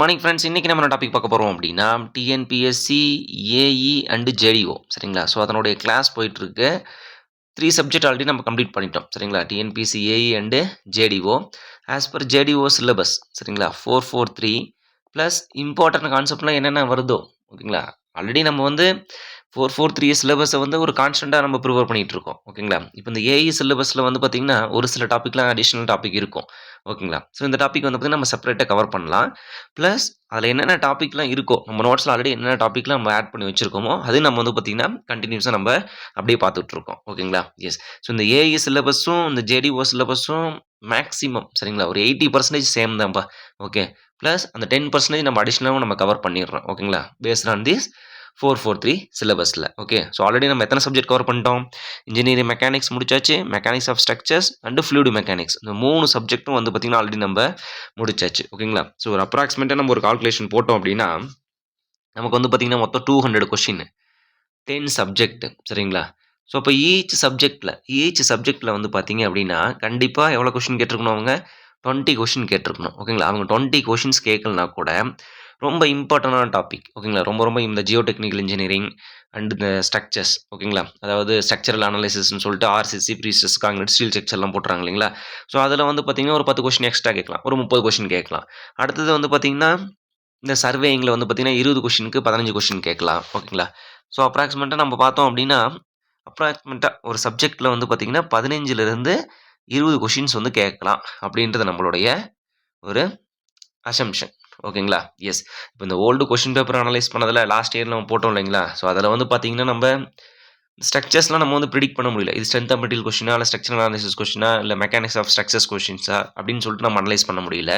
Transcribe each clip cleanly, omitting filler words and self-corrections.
Morning friends. இன்றைக்கி நம்ம என்ன டாபிக் பார்க்க போகிறோம் அப்படின்னா டிஎன்பிஎஸ்சி, ஏஇ அண்டு ஜேடிஓ. சரிங்களா? ஸோ அதனுடைய கிளாஸ் போயிட்டுருக்கு. 3 சப்ஜெக்ட் ஆல்ரெடி நம்ம கம்ப்ளீட் பண்ணிட்டோம். சரிங்களா? TNPSC, AE and JDO. As per JDO syllabus. சரிங்களா? 443 ப்ளஸ் இம்பார்ட்டன்ட் கான்செப்ட்லாம் என்னென்ன வருதோ. ஓகேங்களா? ஆல்ரெடி நம்ம வந்து 443 சிலபஸை வந்து ஒரு கான்ஸ்டண்ட்டாக நம்ம ப்ரிப்பேர் பண்ணிகிட்டு இருக்கோம். ஓகேங்களா? இப்போ இந்த ஏஇ சிலபஸில் வந்து பார்த்திங்கன்னா ஒரு சில டாப்பிக்லாம் அடிஷ்னல் டாபிக் இருக்கும். ஓகேங்களா? ஸோ இந்த டாபிக் வந்து பார்த்திங்கன்னா நம்ம செப்பரேட்டாக கவர் பண்ணலாம். ப்ளஸ் அதில் என்னென்ன டாப்பிக்லாம் இருக்கோ, நம்ம நோட்ஸில் ஆல்ரெடி என்னென்ன டாப்பிக்லாம் நம்ம ஆட் பண்ணி வச்சுருக்கோமோ அது நம்ம வந்து பார்த்திங்கன்னா கண்டினியூஸாக நம்ம அப்படியே பார்த்துட்ருக்கோம். ஓகேங்களா? எஸ். ஸோ இந்த ஏஇ சிலபஸும் இந்த ஜேடிஓ சிலபஸும் மேக்ஸிமம் சரிங்களா ஒரு 80% சேம் தான்ப்பா. ஓகே. ப்ளஸ் அந்த 10% நம்ம அடிஷ்னலாகவும் நம்ம கவர் பண்ணிடுறோம். ஓகேங்களா? பேஸ்ட் ஆன் திஸ் 443 சிலபஸில். ஓகே. ஸோ ஆல்ரெடி நம்ம எத்தனை சப்ஜெக்ட் கவர் பண்ணிட்டோம்? இன்ஜினியரிங் மெக்கானிக்ஸ் முடிச்சாச்சு, mechanics of structures and fluid mechanics. இந்த 3 சப்ஜெக்ட்டும் வந்து பார்த்திங்கன்னா ஆல்ரெடி நம்ம முடிச்சாச்சு. ஓகேங்களா? ஸோ ஒரு அப்ராக்சிமேட்டாக நம்ம ஒரு கால்குலேஷன் போட்டோம் அப்படின்னா நமக்கு வந்து பார்த்திங்கன்னா மொத்தம் 200 கொஷின், 10 சப்ஜெக்ட். சரிங்களா? ஸோ அப்போ ஈச் சப்ஜெக்டில் வந்து பார்த்தீங்க அப்படின்னா கண்டிப்பாக எவ்வளோ கொஷின் கேட்டிருக்கணும்? அவங்க 20 கொஷின் கேட்டிருக்கணும். ஓகேங்களா? அவங்க 20 கொஷின்ஸ் கேட்கலனா கூட ரொம்ப இம்பார்ட்டண்டான டாபிக். ஓகேங்களா? ரொம்ப இந்த ஜியோ டெக்னிக்கல் இன்ஜினியரிங் அண்ட் இந்த ஸ்ட்ரக்சர்ஸ். ஓகேங்களா? அதாவது ஸ்ட்ரக்சரல் அனாலிசிஸ்ன்னு சொல்லிட்டு ஆர்சிசி, ப்ரீஸ்ட்ரஸ், காங்கிரீட், ஸ்டீல் ஸ்ட்ரக்சர்லாம் போட்டுறாங்க இல்லைங்களா? ஸோ அதில் வந்து பார்த்தீங்கன்னா ஒரு 10 கொஷின் எக்ஸ்ட்ரா கேட்கலாம், ஒரு 30 கொஷின் கேட்கலாம். அடுத்தது வந்து பார்த்தீங்கன்னா இந்த சர்வேயிங்கில் வந்து பார்த்தீங்கன்னா 20 கொஷினுக்கு 15 கொஷின் கேட்கலாம். ஓகேங்களா? ஸோ அப்ராக்சிமேட்டாக நம்ம பார்த்தோம் அப்படின்னா ஒரு சப்ஜெக்டில் வந்து பார்த்தீங்கன்னா 15லிருந்து 20 கொஷின்ஸ் வந்து கேட்கலாம் அப்படின்றது நம்மளுடைய ஒரு அசம்ஷன். ஓகேங்களா? எஸ். இப்போ இந்த ஓல்டு கொஷின் பேப்பர் அனலைஸ் பண்ணதில் லாஸ்ட் இயர் நம்ம போட்டோம் இல்லைங்களா? ஸோ அதில் வந்து பார்த்தீங்கன்னா நம்ம ஸ்ட்ரக்சர்ஸ்லாம் நம்ம வந்து ப்ரிடிக்ட் பண்ண முடியல. இது ஸ்ட்ரென்த் ஆஃப் மெட்டீரியல் கொஷினா, இல்லை ஸ்ட்ரக்சரல் அனாலிசிஸ் கொஷினா, இல்லை மெக்கானிக்ஸ் ஆஃப் ஸ்ட்ரக்சர்ஸ் கொஷின்ஸா அப்படின்னு சொல்லிட்டு நம்ம அனலைஸ் பண்ண முடியல.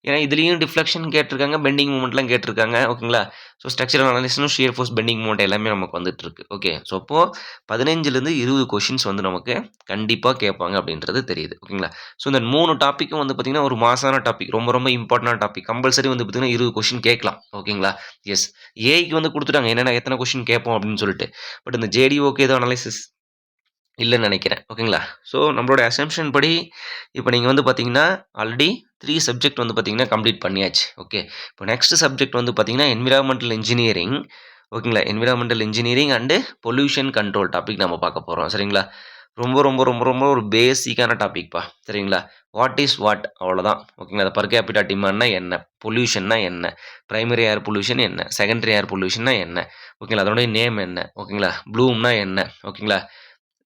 ஏன்னா இதுலேயும் டிஃப்ளெக்ஷன் கேட்டிருக்காங்க, பெண்டிங் மூமெண்ட்லாம் கேட்டிருக்காங்க. ஓகேங்களா? ஸோ ஸ்ட்ரக்சரல் அனாலிசிஸும் ஷியர் ஃபோர்ஸ், பெண்டிங் மூமெண்ட் எல்லாமே நமக்கு வந்துட்டுருக்கு. ஓகே. ஸோ அப்போது 15லேருந்து 20 கொஷின்ஸ் வந்து நமக்கு கண்டிப்பாக கேட்பாங்க அப்படின்றது தெரியுது. ஓகேங்களா? ஸோ இந்த 3 டாப்பிக்கும் வந்து பார்த்திங்கன்னா ஒரு மாசான டாபிக், ரொம்ப இம்பார்ட்டன்டான டாபிக். கம்பல்சரி வந்து பார்த்திங்கன்னா 20 கொஷின் கேட்கலாம். ஓகேங்களா? எஸ். ஏஐக்கு வந்து கொடுத்துட்டாங்க என்னென்ன எத்தனை கொஷின் கேட்போம் அப்படின்னு சொல்லிட்டு. பட் இந்த ஜேடிஓக்கு ஏதோ அனாலிசிஸ் இல்லைன்னு நினைக்கிறேன். ஓகேங்களா? ஸோ நம்மளோட அசம்ஷன் படி இப்போ நீங்கள் வந்து பார்த்தீங்கன்னா ஆல்ரெடி 3 சப்ஜெக்ட் வந்து பார்த்தீங்கன்னா கம்ப்ளீட் பண்ணியாச்சு. ஓகே. இப்போ நெக்ஸ்ட் சப்ஜெக்ட் வந்து பார்த்தீங்கன்னா என்விரான்மெண்டல் இன்ஜினியரிங். ஓகேங்களா? Environmental engineering and pollution control topic நம்ம பார்க்க போகிறோம். சரிங்களா? ரொம்ப ஒரு பேசிக்கான டாபிக்ப்பா. சரிங்களா? வாட் இஸ் வாட் அவ்வளோதான். ஓகேங்களா? அது பர் கேபிட்டா டிமாண்ட்னா என்ன? பொல்யூஷன்னா என்ன? பிரைமரி ஏர் பொல்யூஷன் என்ன? செகண்டரி ஏர் பொல்யூஷன்னா என்ன? ஓகேங்களா? அதனுடைய நேம் என்ன? ஓகேங்களா? ப்ளூம்னா என்ன? ஓகேங்களா?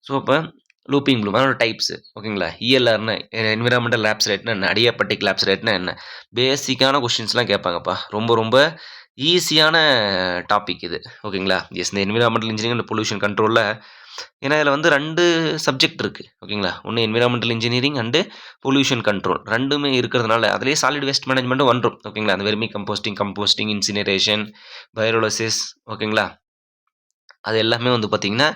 ஸோ இப்போ லூப்பிங் ப்ளூம் அதோட டைப்ஸு. ஓகேங்களா? இஎல்ஆர்னா என்விரான்மெண்டல் லேப்ஸ் ரேட்னா என்ன? அடியாபட்டிக் லேப்ஸ் ரேட்னா என்ன? பேசிக்கான கொஷின்ஸ்லாம் கேட்பாங்கப்பா. ரொம்ப ஈஸியான டாபிக் இது. ஓகேங்களா? எஸ். இந்த என்விரான்மெண்டல் இன்ஜினியரிங் அண்ட் பொல்யூஷன் கண்ட்ரோலில் ஏன்னா இதில் வந்து 2 சப்ஜெக்ட் இருக்குது. ஓகேங்களா? ஒன்று environmental engineering and pollution control 2மே இருக்கிறதுனால அதிலேயே சாலிட் வேஸ்ட் மேனேஜ்மெண்ட்டும் வந்துடும். ஓகேங்களா? அந்த வெர்மி கம்போஸ்டிங், இன்சினரேஷன், பயோலசிஸ். ஓகேங்களா? அது எல்லாமே வந்து பார்த்தீங்கன்னா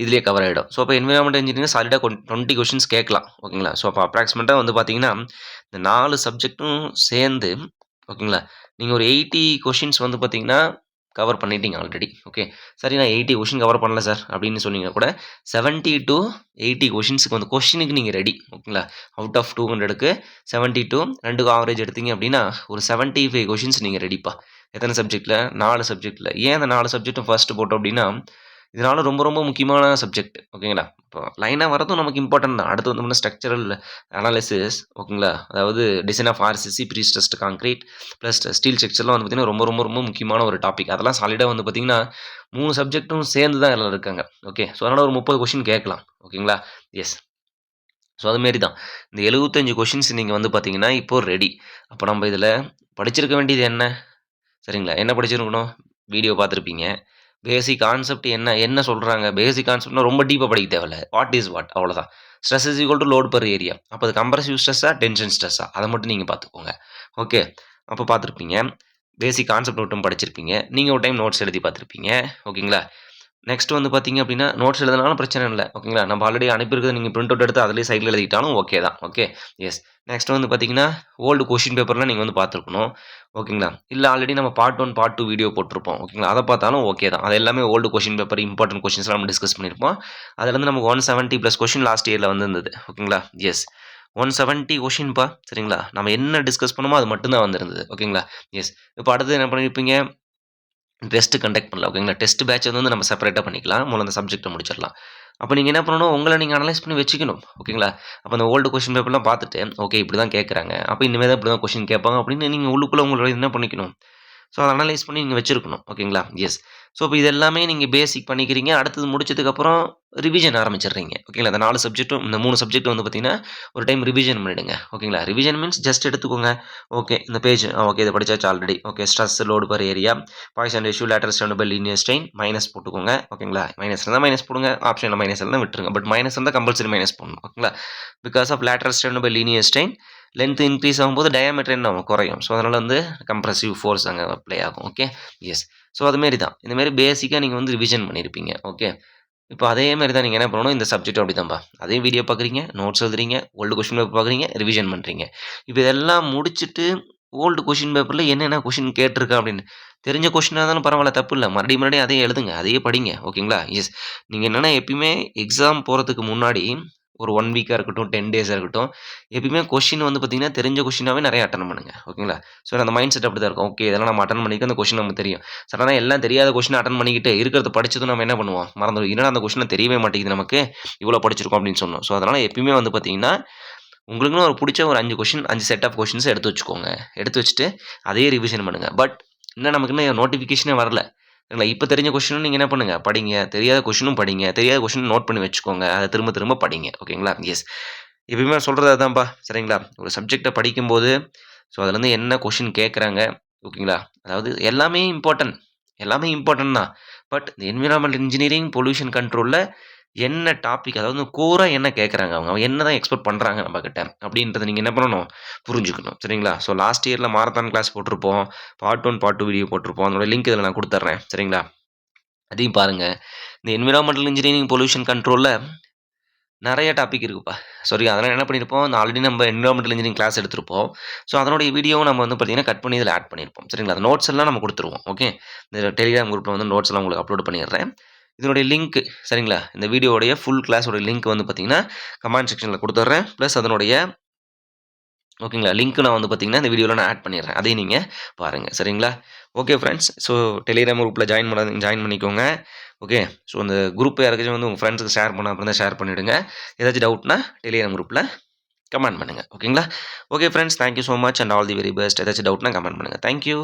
இதிலேயே கவர் ஆகிடும். ஸோ அப்போ என்விரான்மெண்டல் இன்ஜினியரிங் சாலிடாக 20 கொஷின்ஸ் கேட்கலாம். ஓகேங்களா? ஸோ அப்போ அப்ராக்சிமேட்டாக வந்து பார்த்தீங்கன்னா இந்த 4 சப்ஜெக்ட்டும் சேர்ந்து ஓகேங்களா நீங்கள் ஒரு 80 கொஷின்ஸ் வந்து பார்த்தீங்கன்னா கவர் பண்ணிட்டீங்க ஆல்ரெடி. ஓகே. சரி நான் 80 கொஷின் கவர் பண்ணல சார் அப்படின்னு சொன்னீங்கன்னா கூட 70 to 80 கொஷின்ஸுக்கு வந்து கொஷினுக்கு நீங்கள் ரெடி. ஓகேங்களா? அவுட் ஆஃப் 200க்கு 70 to 2க்கு ஆவரேஜ் எடுத்தீங்க அப்படின்னா ஒரு 75 கொஷின்ஸ் நீங்கள் ரெடிப்பா. எத்தனை சப்ஜெக்டில்? 4 சப்ஜெக்டில். ஏன் அந்த 4 சப்ஜெக்ட்டும் ஃபஸ்ட்டு போட்டோம் அப்படின்னா இதனால ரொம்ப முக்கியமான சப்ஜெக்ட். ஓகேங்களா? இப்போ லைனாக வரதும் நமக்கு இம்பார்ட்டன்ட் தான். அடுத்து வந்து ஸ்ட்ரக்சரல் அனாலிசிஸ். ஓகேங்களா? அதாவது design of RCC, prestressed concrete plus steel ஸ்ட்ரக்சர்லாம் வந்து பார்த்திங்கன்னா ரொம்ப முக்கியமான ஒரு டாபிக். அதெல்லாம் சாலிடாக வந்து பார்த்திங்கன்னா 3 சப்ஜெக்ட்டும் சேர்ந்து தான் எல்லாம் இருக்காங்க. ஓகே. ஸோ அதனால் ஒரு 30 கொஷின் கேட்கலாம். ஓகேங்களா? எஸ். ஸோ அதுமாரி தான் இந்த 75 கொஷின்ஸ் நீங்கள் வந்து பார்த்தீங்கன்னா இப்போது ரெடி. அப்போ நம்ம இதில் படிச்சிருக்க வேண்டியது என்ன? சரிங்களா? என்ன படிச்சிருக்கணும்? வீடியோ பார்த்துருப்பீங்க. பேசிக் கான்செப்ட் என்ன சொல்கிறாங்க? பேசிக் கான்செப்ட்னா ரொம்ப டீப்பாக படிக்க தேவையில்ல. வாட் இஸ் வாட் அவ்வளோதான். Stress is equal to load per area. அப்போ அது கம்ப்ரசிவ் ஸ்ட்ரெஸ்ஸா, டென்ஷன் ஸ்ட்ரெஸ்ஸா? அதை மட்டும் நீங்கள் பார்த்துக்கோங்க. ஓகே. அப்போ பார்த்துருப்பீங்க. பேசிக் கான்செப்ட் மட்டும் படிச்சிருப்பீங்க. நீங்கள் ஒரு டைம் நோட்ஸ் எழுதி பார்த்துருப்பீங்க. ஓகேங்களா? நெக்ஸ்ட் வந்து பார்த்தீங்க அப்படின்னா நோட்ஸ் எழுதினாலும் பிரச்சனை இல்லை. ஓகேங்களா? நம்ம ஆல்ரெடி அனுப்பியிருக்கிறது நீங்கள் பிரிண்ட் அவுட் எடுத்து அதிலேயே சைடில் எழுதிக்கிட்டாலும் ஓகே தான். ஓகே. எஸ். நெக்ஸ்ட் வந்து பார்த்தீங்கன்னா ஓல்டு கொஷின் பேப்பர்லாம் நீங்கள் வந்து பார்த்துருக்கணும். ஓகேங்களா? இல்லை ஆல்ரெடி நம்ம பார்ட் 1 பார்ட் 2 வீடியோ போட்டிருப்போம். ஓகேங்களா? அதை பார்த்தாலும் ஓகே தான். அது எல்லாமே ஓல்டு கொஷின் பேப்பர் இம்பார்ட்டன்ட் கொஷின்ஸ்லாம் நம்ம டிஸ்கஸ் பண்ணியிருப்போம். அதில் வந்து நமக்கு 170 ப்ளஸ் கொஷின் லாஸ்ட் இயரில் வந்து இருந்தது. ஓகேங்களா? எஸ். 170 கொஸ்டின்ப்பா சரிங்களா? நம்ம என்ன டிஸ்கஸ் பண்ணோமோ அது மட்டும் தான் வந்திருந்தது. ஓகேங்களா? எஸ். இப்ப அடுத்து என்ன பண்ணியிருப்பீங்க? டெஸ்ட் கண்டக்ட் பண்ணல. ஓகேங்களா? டெஸ்ட் பேட்ச் வந்து நம்ம செப்பரேட்டா பண்ணிக்கலாம். முதல்ல அந்த சப்ஜெக்ட்ட முடிச்சிடலாம். அப்ப நீங்க என்ன பண்ணணும், உங்கள நீங்க அனலைஸ் பண்ணி வச்சுக்கணும். ஓகேங்களா? அப்ப அந்த ஓல்டு கொஸ்டின் பேப்பர்லாம் பார்த்துட்டு, ஓகே இப்படி தான் கேட்கறாங்க. அப்ப இனிமே தான் இப்படி தான் கொஸ்டின் கேட்பாங்க அப்படின்னு நீங்க உள்ளுக்குள்ள உங்கள என்ன பண்ணிக்கணும், ஸோ அத அனலைஸ் பண்ணி நீங்க வச்சிருக்கணும். ஓகேங்களா? எஸ். ஸோ இப்ப இது எல்லாமே நீங்க பேசிக் பண்ணிக்கிறீங்க. அடுத்தது முடிச்சதுக்கப்புறம் ரிவிஷன் ஆரம்பிச்சுடுறீங்க. ஓகேங்களா? இந்த 4 சப்ஜெக்ட்டும் இந்த 3 சப்ஜெக்ட் வந்து பார்த்தீங்கன்னா, ஒரு டைம் ரிவிஷன் பண்ணிடுங்க. ஓகேங்களா? ரிவிஷன் மீன்ஸ் ஜஸ்ட் எடுத்துக்கோங்க. ஓகே இந்த பேஜ் ஓகே இத படிச்சாச்சு already. Okay stress, load per area, Poisson ratio, lateral strain by linear strain minus போட்டுக்கோங்க. ஓகேங்களா? மைனஸ் இருந்தா மைனஸ் போடுங்க. ஆப்ஷன்ல மைனஸ் இருந்தா விட்டுருங்க. பட் மைனஸ் இருந்தா கம்பல்சரி மைனஸ் போடணும். ஓகேங்களா? Because of lateral strain by linear strain length increase ஆகும்போது டயாமீட்டர் என்ன ஆகும்? குறையும். ஸோ அதனால வந்து கம்ப்ரசிவ் ஃபோர்ஸ் அங்க அப்ளை ஆகும். ஓகே. எஸ். ஸோ அதுமாரி தான். இந்த மாரி பேசிக்கா நீங்க வந்து ரிவிஷன் பண்ணியிருப்பீங்க. ஓகே. இப்போ அதே மாரி தான் நீங்க என்ன பண்ணணும், இந்த சப்ஜெக்டும் அப்படிதான்பா. அதே வீடியோ பார்க்குறீங்க, நோட்ஸ் எழுதுறீங்க, ஓல்டு கொஸ்டின் பேப்பர் பார்க்குறீங்க, ரிவிஷன் பண்றீங்க. இப்ப இதெல்லாம் முடிச்சுட்டு, ஓல்டு கொஸ்டின் பேப்பர்ல என்னென்ன கொஸ்டின் கேட்டிருக்கா அப்படின்னு. தெரிஞ்ச கொஸ்டினா இருந்தாலும் பரவால்ல தப்பு இல்ல. மறுபடியும் அதையே எழுதுங்க. அதையே படிங்க. ஓகேங்களா? எஸ். நீங்க என்னன்னா எப்பயுமே எக்ஸாம் போறதுக்கு முன்னாடி ஒரு 1 வீக்கா இருக்கட்டும், 10 டேஸா இருக்கட்டும், எப்பயுமே கொஸ்டின் வந்து பார்த்தீங்கன்னா, தெரிஞ்ச கொஸ்டினாவே நெறைய அட்டெண்ட் பண்ணுங்க. ஓகேங்களா? ஸோ அந்த மைண்ட் செட் அப்படிதான் இருக்கும். ஓகே இதெல்லாம் நம்ம அட்டெண்ட் பண்ணிக்க அந்த கொஸ்டின் நமக்கு தெரியும். சடனா எல்லாம் தெரியாத கொஸ்டின அட்டெண்ட் பண்ணிக்கிட்டு, இருக்கிறத படிச்சதும் நம்ம என்ன பண்ணுவோம்? மறந்துருவோம். என்னடா அந்த கொஸ்டின் தெரியவே மாட்டேங்குது நமக்கு. இவ்வளோ படிச்சிருக்கோம் அப்படின்னு சொன்னோம். ஸோ அதனால எப்பயுமே வந்து பார்த்தீங்கன்னா, உங்களுக்குன்னு ஒரு புடிச்ச ஒரு 5 கொஸ்டின் 5 செட் ஆஃப் கொஸ்டின்ஸ எடுத்து வச்சுக்கோங்க. எடுத்து வச்சுட்டு, அதையே ரிவிஷன் பண்ணுங்க. பட் இன்னும் நமக்கு இன்னும் நோட்டிஃபிகேஷனே வரல. சரிங்களா? இப்ப தெரிஞ்ச கொஸ்டினும் நீங்க என்ன பண்ணுங்க, படிங்க. தெரியாத கொஸ்டினும் படிங்க. தெரியாத கொஸ்டின் நோட் பண்ணி வச்சுக்கோங்க. அத திரும்ப திரும்ப படிங்க. ஓகேங்களா? எஸ். எப்பயுமே நான் சொல்றது அதான்ப்பா. சரிங்களா? ஒரு சப்ஜெக்ட்ட படிக்கும்போது, ஸோ அதுலருந்து என்ன கொஸ்டின் கேட்கறாங்க. ஓகேங்களா? அதாவது எல்லாமே இம்பார்ட்டன்ட். எல்லாமே இம்பார்ட்டன்ட் தான். பட் இந்த என்விரான்மென்டல் இன்ஜினியரிங், பொல்யூஷன் கண்ட்ரோல்ல என்ன டாபிக் அதாவது கோரா என்ன கேட்கறாங்க அவங்க? அவங்க என்னதான் எக்ஸ்பெக்ட் பண்றாங்க நம்மகிட்ட? அப்படின்றத நீங்க என்ன பண்ணணும்? புரிஞ்சுக்கணும். சரிங்களா? ஸோ லாஸ்ட் இயர்ல மாரத்தான் கிளாஸ் போட்டிருப்போம். பார்ட் 1, பார்ட் 2 வீடியோ போட்டிருப்போம். அதனோட லிங்க் இதில நான் குடுத்துர்றேன். சரிங்களா? அதையும் பாருங்க. இந்த என்விரான்மென்டல் இன்ஜினியரிங், பொல்யூஷன் கண்ட்ரோல்ல நெறைய டாபிக் இருக்குப்பா. சாரி அதெல்லாம் என்ன பண்ணியிருப்போம், ஆல்ரெடி நம்ம என்விரான்மென்டல் இன்ஜினியரிங் கிளாஸ் எடுத்திருப்போம். ஸோ அதனுடைய வீடியோவும் நம்ம வந்து பார்த்தீங்கன்னா, கட் பண்ணி இதில ஆட் பண்ணியிருப்போம். சரிங்களா? அந்த நோட்ஸ் எல்லாம் நம்ம குடுத்துருவோம். ஓகே. இந்த டெலிகிராம் குரூப்ல வந்து நோட்ஸ் எல்லாம் உங்களுக்கு அப்லோட் பண்ணிடுறேன். இதனுடைய லிங்க் சரிங்களா? இந்த வீடியோவுடைய ஃபுல் கிளாஸோட லிங்க் வந்து பார்த்தீங்கன்னா, கமெண்ட் செக்ஷன்ல குடுத்துர்றேன். பிளஸ் அதனுடைய ஓகேங்களா? லிங்க் நான் வந்து பார்த்தீங்கன்னா, இந்த வீடியோல நான் ஆட் பண்ணிடுறேன். அதையும் நீங்க பாருங்க. சரிங்களா? Okay friends. ஸோ டெலிகிராம் குரூப்ல ஜாயின் பண்ணிக்கோங்க. ஓகே. ஸோ அந்த குரூப் யாருக்காச்சும் வந்து உங்க ஃப்ரெண்ட்ஸ்க்கு ஷேர் பண்ண அப்புறம் தான் ஷேர் பண்ணிடுங்க. ஏதாச்சும் டவுட்னா டெலிகிராம் குரூப்ல கமெண்ட் பண்ணுங்க. ஓகேங்களா? Okay friends. Thank you so much and all the very best. ஏதாச்சும் டவுட்னா கமெண்ட் பண்ணுங்க. Thank you.